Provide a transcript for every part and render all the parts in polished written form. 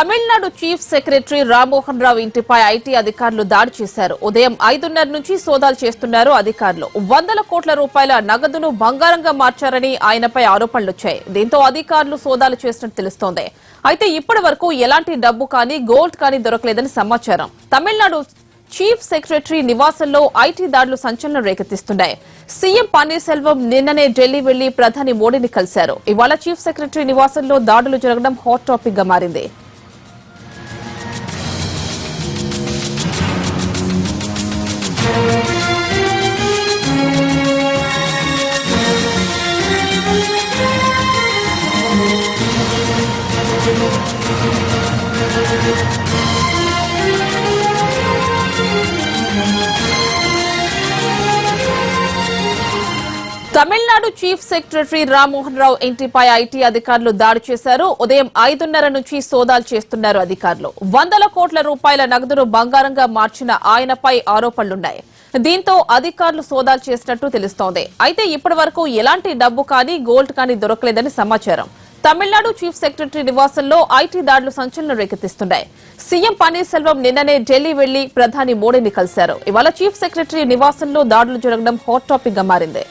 Tamil Nadu chief secretary Rammohan Rao ఇంటిపై IT అధికారులు దాడి చేశారు. ఉదయం 5:30 నుంచి సోదాలు చేస్తున్నారు అధికారులు. 100 కోట్ల రూపాయల నగదును బంగారంగా మార్చారని ఆయనపై ఆరోపణలొచ్చాయి. దీంతో అధికారులు సోదాలు చేసినట్టు తెలుస్తోంది. అయితే ఇప్పటి వరకు ఎలాంటి డబ్బు కానీ గోల్డ్ కానీ దొరకలేదని సమాచారం. తమిళనాడు చీఫ్ సెక్రటరీ నివాసంలో ఐటీ దాడులు సంచలనం రేకెత్తిస్తున్నాయి. సీఎం పన్నీర్సెల్వం నిన్ననే ఢిల్లీ వెళ్లి ప్రధాని మోడీని కలిశారు. ఇవాళ చీఫ్ సెక్రటరీ నివాసంలో దాడులు జరగడం హాట్ టాపిక్ గా మారింది. తమిళనాడు చీఫ్ సెక్రటరీ రామ్మోహన్ రావు ఇంటిపై ఐటీ అధికారులు దాడి చేశారు. ఉదయం 5:30 నుంచి సోదాలు చేస్తున్నారు అధికారులు. 100 కోట్ల రూపాయల నగదును బంగారంగా మార్చిన ఆయనపై ఆరోపణలున్నాయి. దీంతో అధికారులు సోదాలు చేసినట్టు తెలుస్తోంది. అయితే ఇప్పటి వరకు ఎలాంటి డబ్బు కానీ గోల్డ్ కానీ దొరకలేదని సమాచారం. తమిళనాడు చీఫ్ సెక్రటరీ నివాసంలో ఐటీ దాడులు సంచలనం రేకెత్తిస్తున్నాయి. సీఎం పన్నీర్సెల్వం నిన్ననే ఢిల్లీ వెళ్లి ప్రధాని మోడీని కలిశారు. ఇవాళ చీఫ్ సెక్రటరీ నివాసంలో దాడులు జరగడం హాట్ టాపిక్ గా మారింది.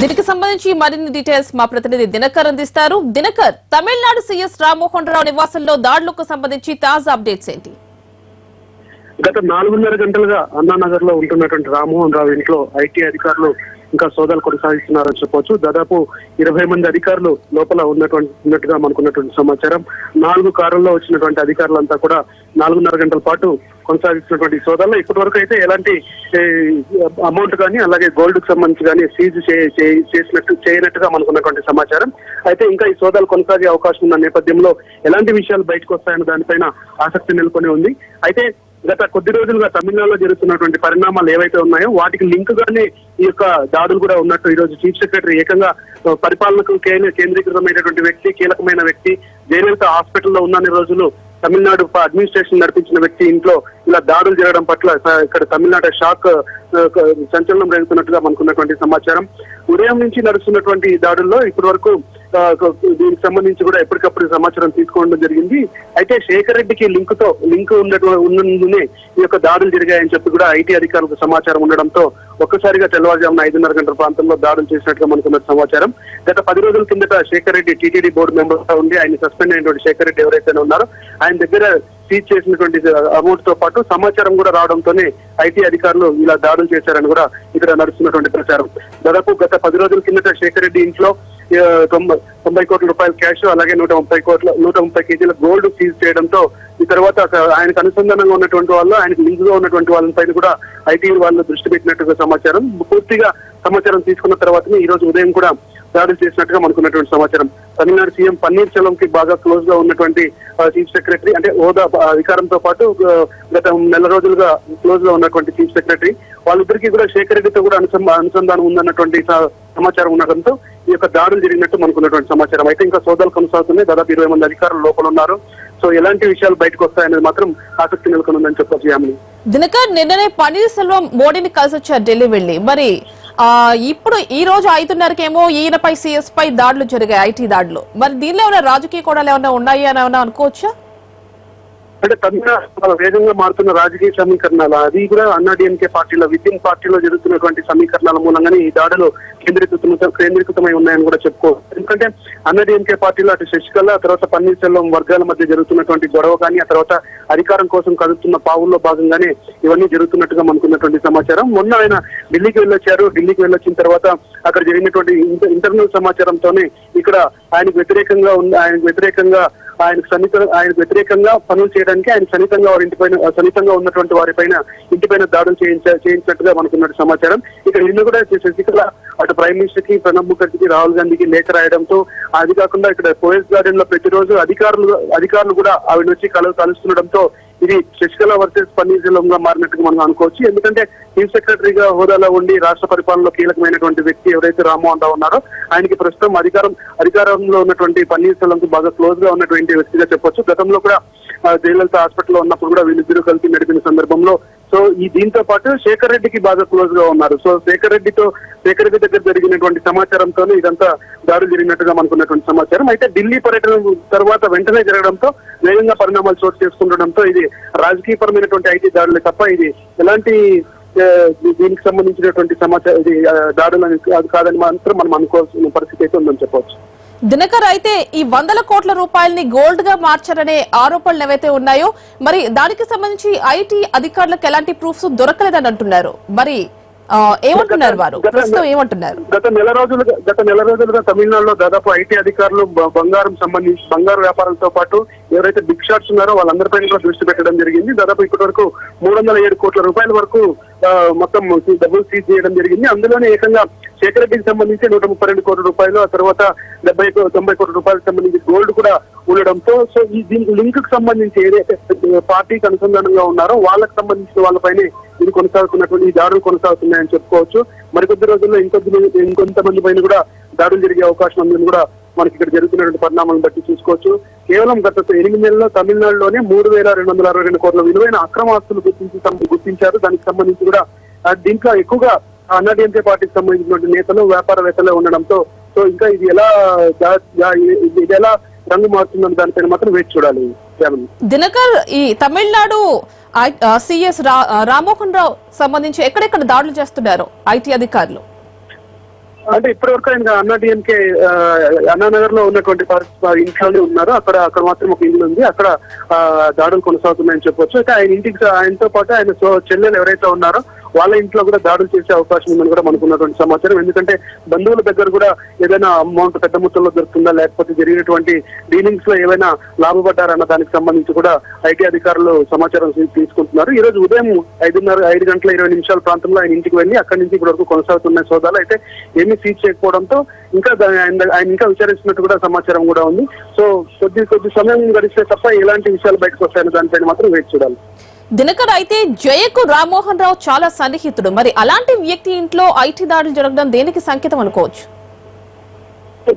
దీనికి సంబంధించి మరిన్ని డీటెయిల్స్ మా ప్రతినిధి దినకర్ అందిస్తారు. దినకర్, తమిళనాడు సీఎస్ రామ్మోహన్ రావు నివాసంలో దాడులకు సంబంధించి తాజా అప్డేట్స్ ఏంటి? గత 4:30 గంటలుగా అన్నానగర్ లో ఉంటున్నటువంటి రామ్మోహన్ రావు ఇంట్లో ఐటీ అధికారులు ఇంకా సోదాలు కొనసాగిస్తున్నారని చెప్పొచ్చు. దాదాపు 20 మంది అధికారులు లోపల ఉన్నట్టుగా మనకున్నటువంటి సమాచారం. 4 కారుల్లో వచ్చినటువంటి అధికారులంతా కూడా 4:30 గంటల పాటు కొనసాగిస్తున్నటువంటి సోదాల్లో ఇప్పటి వరకు అయితే ఎలాంటి అమౌంట్ కానీ అలాగే గోల్డ్ కు సంబంధించి కానీ సీజ్ చేయనట్టుగా మనకున్నటువంటి సమాచారం. అయితే ఇంకా ఈ సోదాలు కొనసాగే అవకాశం ఉన్న నేపథ్యంలో ఎలాంటి విషయాలు బయటకు వస్తాయన్న దానిపైన ఆసక్తి నెలకొని ఉంది. అయితే గత కొద్ది రోజులుగా తమిళనాడులో జరుగుతున్నటువంటి పరిణామాలు ఏవైతే ఉన్నాయో వాటికి లింక్ గానే ఈ యొక్క దాడులు కూడా ఉన్నట్టు ఈ రోజు చీఫ్ సెక్రటరీ ఏకంగా పరిపాలనకు కేంద్రీకృతమైనటువంటి వ్యక్తి, కీలకమైన వ్యక్తి, జయలలిత హాస్పిటల్లో ఉన్న రోజులు తమిళనాడు అడ్మినిస్ట్రేషన్ నడిపించిన వ్యక్తి ఇంట్లో ఇలా దాడులు జరగడం పట్ల ఇక్కడ తమిళనాడు షాక్ సంచలనం రేగుతున్నట్టుగా మనకున్నటువంటి సమాచారం. ఉదయం నుంచి నడుస్తున్నటువంటి దాడుల్లో ఇప్పటి వరకు దీనికి సంబంధించి కూడా ఎప్పటికప్పుడు సమాచారం తీసుకోవడం జరిగింది. అయితే శేఖర్ రెడ్డికి లింక్ ఉన్నందునే ఈ యొక్క దాడులు జరిగాయని చెప్పి కూడా ఐటీ అధికారులకు సమాచారం ఉండడంతో ఒక్కసారిగా తెల్లవారుజామున 5:30 గంటల ప్రాంతంలో దాడులు చేసినట్టుగా మనకున్న సమాచారం. గత 10 రోజుల కిందట Shekhar Reddy TTD board member గా ఉండి ఆయన సస్పెండ్ అయినటువంటి శేఖర్ రెడ్డి ఎవరైతే ఉన్నారో ఆయన దగ్గర సీజ్ చేసినటువంటి అమౌంట్ తో పాటు సమాచారం కూడా రావడంతోనే ఐటీ అధికారులు ఇలా దాడులు చేశారని కూడా ఇక్కడ నడుస్తున్నటువంటి ప్రచారం. దాదాపు గత 10 రోజుల కిందట శేఖర్ రెడ్డి ఇంట్లో 90 కోట్ల రూపాయల క్యాష్ అలాగే 130 కేజీల గోల్డ్ సీజ్ చేయడంతో ఈ తర్వాత ఆయనకు అనుసంధానంగా ఉన్నటువంటి వాళ్ళు, ఆయనకు లింక్ గా ఉన్నటువంటి వాళ్ళపైన కూడా ఐటీ వాళ్ళు దృష్టి పెట్టినట్టుగా సమాచారం. పూర్తిగా సమాచారం తీసుకున్న తర్వాతనే ఈ రోజు ఉదయం కూడా దాడులు చేసినట్టుగా మనకున్నటువంటి సమాచారం. తమిళనాడు సీఎం పన్నీర్సెల్వం కి బాగా క్లోజ్ గా ఉన్నటువంటి చీఫ్ సెక్రటరీ అంటే హోదా అధికారంతో పాటు గత నెల రోజులుగా క్లోజ్ గా ఉన్నటువంటి చీఫ్ సెక్రటరీ వాళ్ళిద్దరికీ కూడా శేఖర్ రెడ్డితో కూడా అనుసంధానం ఉందన్నటువంటి సమాచారం ఉండడంతో ఈ యొక్క దాడులు జరిగినట్టు మనకున్నటువంటి సమాచారం. అయితే ఇంకా సోదాలు కొనసాగుతున్నాయి. దాదాపు 20 మంది అధికారులు లోపల ఉన్నారు. సో ఎలాంటి విషయాలు బయటకు వస్తాయనేది మాత్రం ఆసక్తి నెలకొని ఉందని చెప్పొచ్చు. యామిని, దినకర్, నిన్ననే పన్నీర్సెల్వం మోడీని కలిసి వచ్చారు ఢిల్లీ వెళ్లి. మరి ఇప్పుడు ఈ రోజు 5:30కేమో ఈయనపై సీఎస్ పై దాడులు జరిగాయి, ఐటీ దాడులు. మరి దీనిలో ఏమైనా రాజకీయ కోణాలు ఏమైనా ఉన్నాయి అని ఏమైనా అనుకోవచ్చా? అంటే తమిళనాడు వేగంగా మారుతున్న రాజకీయ సమీకరణాలు అది కూడా అన్నాడీఎంకే పార్టీలో వితిన్ పార్టీలో జరుగుతున్నటువంటి సమీకరణాల మూలంగానే ఈ దాడులు కేంద్రీకృతమై ఉన్నాయని కూడా చెప్పుకోవచ్చు. ఎందుకంటే అన్నాడీఎంకే పార్టీలో అటు శశికళ తర్వాత పన్నీర్సెల్వం వర్గాల మధ్య జరుగుతున్నటువంటి గొడవ కానీ ఆ తర్వాత అధికారం కోసం కదుతున్న పావుల్లో భాగంగానే ఇవన్నీ జరుగుతున్నట్టుగా మనకున్నటువంటి సమాచారం. మొన్న ఆయన ఢిల్లీకి వెళ్ళొచ్చారు. ఢిల్లీకి వెళ్ళొచ్చిన తర్వాత అక్కడ జరిగినటువంటి ఇంటర్నల్ సమాచారంతోనే ఇక్కడ ఆయనకు వ్యతిరేకంగా ఆయనకు వ్యతిరేకంగా పనులు చేయడానికి ఆయన సన్నిహితంగా ఉన్నటువంటి వారిపైన ఇంటిపైన దాడులు చేయించినట్టుగా మనకున్న సమాచారం. ఇక్కడ నిన్న కూడా శశికళ అటు ప్రైమ్ మినిస్టర్ కి, ప్రణబ్ ముఖర్జీకి, రాహుల్ గాంధీకి లేఖ రాయడంతో, అది కాకుండా ఇక్కడ పోయస్ గార్డెన్ లో ప్రతిరోజు అధికారులు కూడా ఆవిడ వచ్చి కలుస్తుండడంతో ఇది శశికళ వర్సెస్ పన్నీర్ సెల్వం గా మారినట్టుగా మనం అనుకోవచ్చు. ఎందుకంటే చీఫ్ సెక్రటరీగా హోదాలో ఉండి రాష్ట్ర పరిపాలనలో కీలకమైనటువంటి వ్యక్తి ఎవరైతే రామ్మోహన్ రావు ఉన్నారో ఆయనకి ప్రస్తుతం అధికారంలో ఉన్నటువంటి పన్నీర్ సెల్వం కు బాగా క్లోజ్ గా ఉన్నటువంటి వ్యక్తిగా చెప్పొచ్చు. గతంలో కూడా జయలలిత హాస్పిటల్లో ఉన్నప్పుడు కూడా వీళ్ళిద్దరూ కలిసి నడిపిన సందర్భంలో సో దీంతో పాటు శేఖర్ రెడ్డికి బాగా క్లోజ్ గా ఉన్నారు. సో శేఖర్ రెడ్డి దగ్గర జరిగినటువంటి సమాచారంతోనే ఇదంతా దాడులు జరిగినట్టుగా మనకున్నటువంటి సమాచారం. అయితే ఢిల్లీ పర్యటన తర్వాత వెంటనే జరగడంతో వేగంగా పరిణామాలు చోటు చేసుకుండడంతో ఇది రాజకీయపరమైనటువంటి ఐటీ దాడులే తప్ప ఇది ఎలాంటి దీనికి సంబంధించినటువంటి సమాచారం ఇది దాడులు అది కాదని మాత్రం మనం అనుకోవాల్సిన పరిస్థితి అయితే ఉందని చెప్పవచ్చు. దినకర్, అయితే ఈ 100 కోట్ల రూపాయలని గోల్డ్ గా మార్చారనే ఆరోపణలు ఏవైతే ఉన్నాయో మరి దానికి సంబంధించి ఐటీ అధికారులకు ఎలాంటి ప్రూఫ్స్ దొరకలేదని అంటున్నారు. మరి ఏమంటున్నారు వారు, ప్రస్తుతం ఏమంటున్నారు? గత నెల రోజులుగా తమిళనాడులో దాదాపు ఐటీ అధికారులు బంగారు వ్యాపారంతో పాటు ఎవరైతే బిగ్ షాట్స్ ఉన్నారో వాళ్ళందరిపైన కూడా దృష్టి పెట్టడం జరిగింది. దాదాపు ఇప్పటి వరకు 307 కోట్ల రూపాయల వరకు మొత్తం డబ్బులు సీజ్ చేయడం జరిగింది. అందులోనే ఏకంగా శేఖర్ రెడ్డికి సంబంధించి 132 కోట్ల రూపాయలు, ఆ తర్వాత 90 కోట్ల రూపాయలకు సంబంధించి గోల్డ్ కూడా ఉండడంతో సో దీనికి లింక్ కి సంబంధించి ఏదైతే పార్టీకి అనుసంధానంగా ఉన్నారో వాళ్ళకి సంబంధించిన వాళ్ళపైనే ఇది కొనసాగుతున్నటువంటి దాడులు కొనసాగుతున్నాయని చెప్పుకోవచ్చు. మరికొద్ది రోజుల్లో ఇంకొంతమంది పైన కూడా దాడులు జరిగే అవకాశం ఉందని కూడా మనకి ఇక్కడ జరుగుతున్నటువంటి పరిణామాలను బట్టి చూసుకోవచ్చు. కేవలం గత 8 నెలల్లో తమిళనాడులోనే 3,262 కోట్ల విలువైన అక్రమ ఆస్తులు గుర్తించారు. దానికి సంబంధించి కూడా దీంట్లో ఎక్కువగా అన్నాడీఎంకే పార్టీకి సంబంధించినటువంటి నేతలు, వ్యాపారవేత్తలే ఉండడంతో సో ఇంకా ఇది ఎలా రంగు మారుతుందని దానిపైన మాత్రం వేచి చూడాలి. దినకర్, ఈ తమిళనాడు సిఎస్ రామ్మోహన్ రావు సంబంధించి ఎక్కడెక్కడ దాడులు చేస్తున్నారు ఐటీ అధికారులు? అంటే ఇప్పటివరకు ఆయన అన్నాడీఎంకే అన్నానగర్ లో ఉన్నటువంటి ఇంట్లోనే ఉన్నారు. అక్కడ మాత్రం ఒక ఇల్లు ఉంది, అక్కడ దాడులు కొనసాగుతున్నాయని చెప్పొచ్చు. అయితే ఆయనతో పాటు ఆయన చెల్లెలు ఎవరైతే ఉన్నారో వాళ్ళ ఇంట్లో కూడా దాడులు చేసే అవకాశం ఉందని కూడా మనకున్నటువంటి సమాచారం. ఎందుకంటే బంధువుల దగ్గర కూడా ఏదైనా అమౌంట్ పెద్ద మొత్తంలో దొరుకుతుందా, లేకపోతే జరిగినటువంటి డీలింగ్స్ లో ఏవైనా లాభపడ్డారన్న దానికి సంబంధించి కూడా ఐటీ అధికారులు సమాచారం తీసుకుంటున్నారు. ఈ రోజు ఉదయం 5:20 ప్రాంతంలో ఆయన ఇంటికి వెళ్లి అక్కడి నుంచి ఇప్పటి వరకు కొనసాగుతున్న సోదాలు అయితే ఏమీ సీజ్ చేయకపోవడంతో ఇంకా ఆయన ఇంకా విచారిస్తున్నట్టు కూడా సమాచారం కూడా ఉంది. సో కొద్ది సమయం గడిస్తే తప్ప ఎలాంటి విషయాలు బయటకు వస్తాయని దానిపైన మాత్రం వేచి చూడాలి. దినకర్, అయితే జయకు రామ్మోహన్ రావు చాలా సన్నిహితుడు, మరి అలాంటి వ్యక్తి ఇంట్లో ఐటీ దాడులు జరగడం దేనికి సంకేతం అనుకోవచ్చు?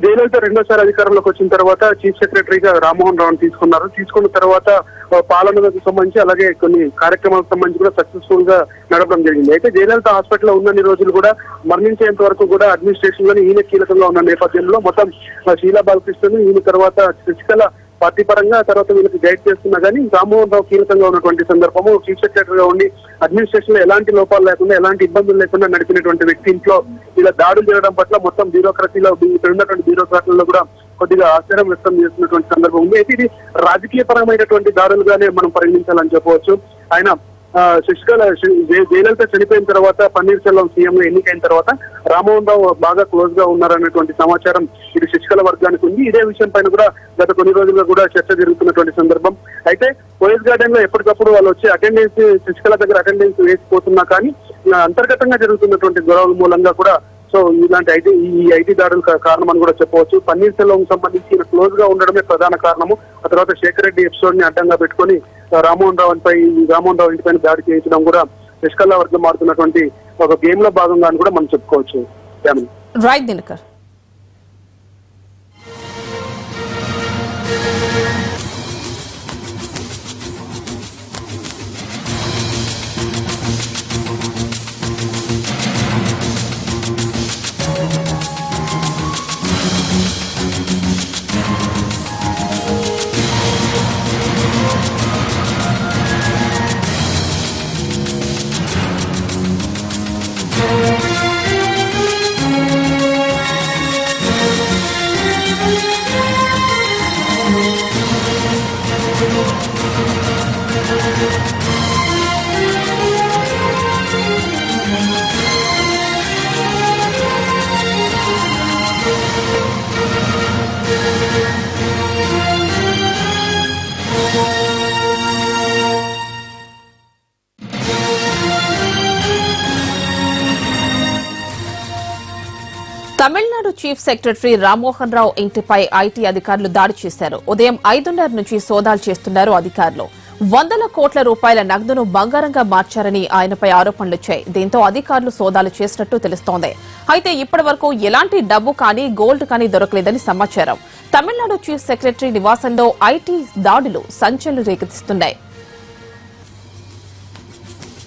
జయలలిత రెండోసారి అధికారంలోకి వచ్చిన తర్వాత చీఫ్ సెక్రటరీగా రామ్మోహన్ రావుని తీసుకున్న తర్వాత పాలనకు సంబంధించి అలాగే కొన్ని కార్యక్రమాలకు సంబంధించి కూడా సక్సెస్ఫుల్ గా నడపడం జరిగింది. అయితే జయలలిత హాస్పిటల్లో ఉన్నన్ని రోజులు కూడా మరణించేంత వరకు కూడా అడ్మినిస్ట్రేషన్ లోనే ఈయన కీలకంగా ఉన్న నేపథ్యంలో మొత్తం షీలా బాలకృష్ణ ఈయన తర్వాత శశికళ పార్టీ పరంగా తర్వాత వీళ్ళకి గైడ్ చేస్తున్నా కానీ రామ్మోహన్ రావు కీలకంగా ఉన్నటువంటి సందర్భము చీఫ్ సెక్రటరీగా ఉండి అడ్మినిస్ట్రేషన్ లో ఎలాంటి లోపాలు లేకుండా ఎలాంటి ఇబ్బందులు లేకుండా నడిపినటువంటి వ్యక్తి ఇంట్లో ఇలా దాడులు జరగడం పట్ల మొత్తం బ్యూరోక్రసీలో ఇక్కడ ఉన్నటువంటి బ్యూరోక్రాట్లలో కూడా కొద్దిగా ఆశ్చర్యం వ్యక్తం చేస్తున్నటువంటి సందర్భం ఉంది. అయితే ఇది రాజకీయ పరమైనటువంటి దాడులుగానే మనం పరిగణించాలని చెప్పవచ్చు. ఆయన జయలలిత చనిపోయిన తర్వాత పన్నీర్ సెల్వం సీఎం గా ఎన్నికైన తర్వాత రామ్మోహన్ రావు బాగా క్లోజ్ గా ఉన్నారనేటువంటి సమాచారం ఇది శశికళ వర్గానికి ఉంది. ఇదే విషయం పైన కూడా గత కొన్ని రోజులుగా కూడా చర్చ జరుగుతున్నటువంటి సందర్భం. అయితే పోయస్ గార్డెన్ లో ఎప్పటికప్పుడు వాళ్ళు వచ్చి అటెండెన్స్ శశికళ దగ్గర అటెండెన్స్ వేసిపోతున్నా కానీ అంతర్గతంగా జరుగుతున్నటువంటి గొడవల మూలంగా కూడా సో ఇలాంటి ఐటీ దాడులు కారణం అని కూడా చెప్పవచ్చు. పన్నీర్ సెల్వం సంబంధించి క్లోజ్ గా ఉండడమే ప్రధాన కారణము. ఆ తర్వాత శేఖర్ రెడ్డి ఎపిసోడ్ ని అడ్డంగా పెట్టుకుని రామ్మోహన్ రావు ఇంటిపైన దాడి చేయించడం కూడా శశికళ వర్గం మారుతున్నటువంటి ఒక గేమ్ లో భాగంగా అని కూడా మనం చెప్పుకోవచ్చు. Right Dinakar. Tamil Nadu chief secretary Rammohan Rao ఇంటిపై ఐటీ అధికారులు దాడి చేశారు. ఉదయం 5:30 నుంచి సోదాలు చేస్తున్నారు అధికారులు. వందల కోట్ల రూపాయల నగదును బంగారంగా మార్చారని ఆయనపై ఆరోపణలొచ్చాయి. దీంతో అధికారులు సోదాలు చేసినట్టు తెలుస్తోంది. అయితే ఇప్పటి వరకు ఎలాంటి డబ్బు కానీ గోల్డ్ కానీ దొరకలేదని సమాచారం. తమిళనాడు చీఫ్ సెక్రటరీ నివాసంలో ఐటీ దాడులు సంచలనం రేకెత్తిస్తున్నాయి.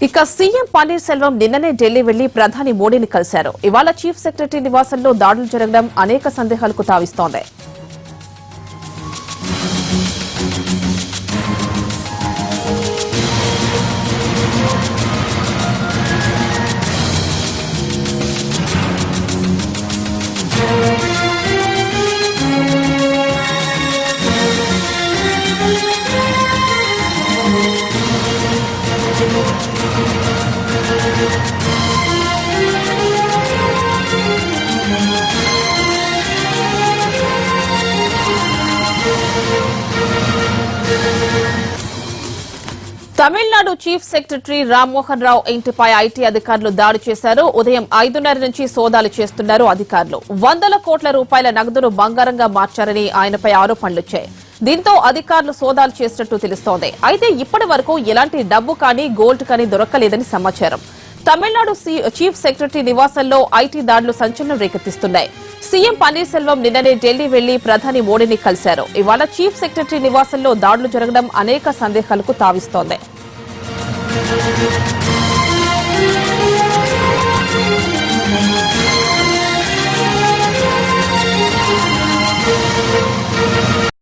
ఇక సీఎం పన్నీర్ సెల్వం నిన్ననే ఢిల్లీ వెళ్లి ప్రధాని మోడీని కలిశారు. ఇవాళ చీఫ్ సెక్రటరీ నివాసంలో దాడులు జరగడం అనేక సందేహాలకు తావిస్తోంది. తమిళనాడు చీఫ్ సెక్రటరీ రామ్మోహన్ రావు ఇంటిపై ఐటీ అధికారులు దాడి చేశారు. ఉదయం 5:30 నుంచి సోదాలు చేస్తున్నారు అధికారులు. వందల కోట్ల రూపాయల నగదును బంగారంగా మార్చారని ఆయనపై ఆరోపణలొచ్చాయి. దీంతో అధికారులు సోదాలు చేసినట్టు తెలుస్తోంది. అయితే ఇప్పటి వరకు ఎలాంటి డబ్బు కానీ గోల్డ్ కానీ దొరకలేదని సమాచారం. తమిళనాడు చీఫ్ సెక్రటరీ నివాసంలో ఐటీ దాడులు సంచలనం రేకెత్తిస్తున్నాయి. సీఎం పన్నీర్ సెల్వం నిన్ననే ఢిల్లీ వెళ్లి ప్రధాని మోడీని కలిశారు. ఇవాళ చీఫ్ సెక్రటరీ నివాసంలో దాడులు జరగడం అనేక సందేహాలకు తావిస్తోంది.